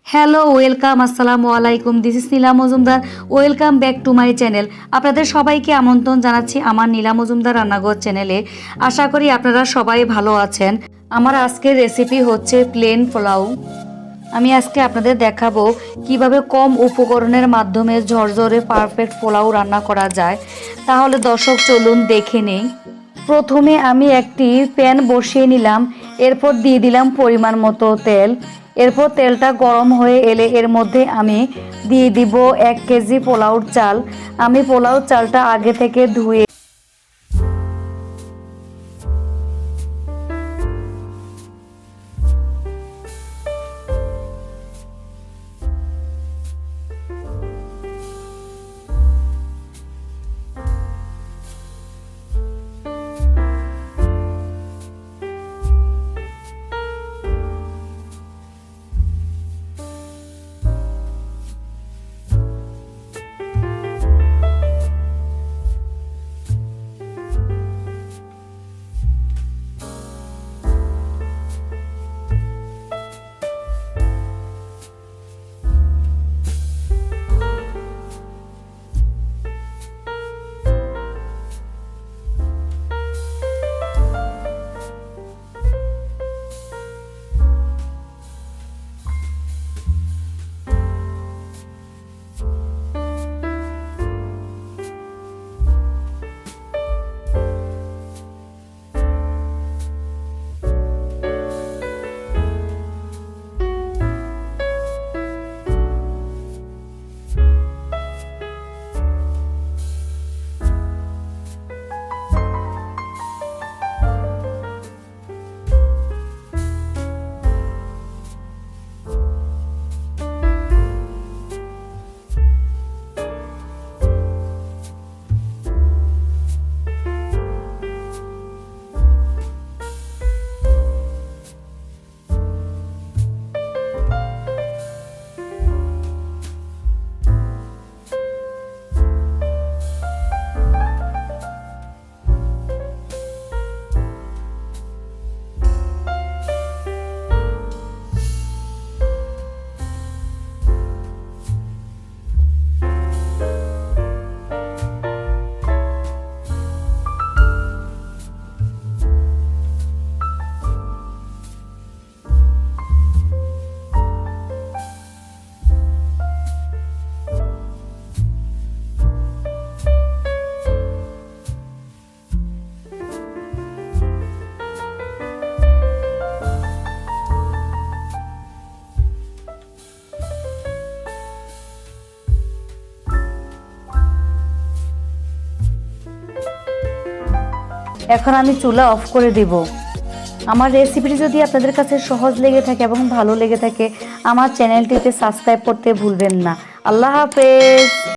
Hello welcome আসসালামু আলাইকুম, this is Nila Majumdar. Welcome back to my channel. আপনাদের সবাইকে আমন্ত্রণ জানাচ্ছি আমার নীলা মজুমদার রান্নাঘর চ্যানেলে। আশা করি আপনারা সবাই ভালো আছেন। আমার আজকের রেসিপি হচ্ছে প্লেন পোলাও। আমি আজকে আপনাদের দেখাবো কিভাবে কম উপকরণের মাধ্যমে ঝরঝরে পারফেক্ট পোলাও রান্না করা যায়। তাহলে দর্শক চলুন দেখে নেই। প্রথমে আমি একটি প্যান বসিয়ে নিলাম, এরপর দিয়ে দিলাম পরিমাণ মতো তেল। এরপর তেলটা গরম হয়ে এলে এর মধ্যে আমি দিয়ে দিব 1 কেজি পোলাওর চাল। আমি পোলাও চালটা আগে থেকে ধুয়ে এখন আমি চুলা অফ করে দিব। আমার রেসিপিটি যদি আপনাদের কাছে সহজ লেগে থাকে এবং ভালো লেগে থাকে, আমার চ্যানেলটিতে সাবস্ক্রাইব করতে ভুলবেন না। আল্লাহ হাফেজ।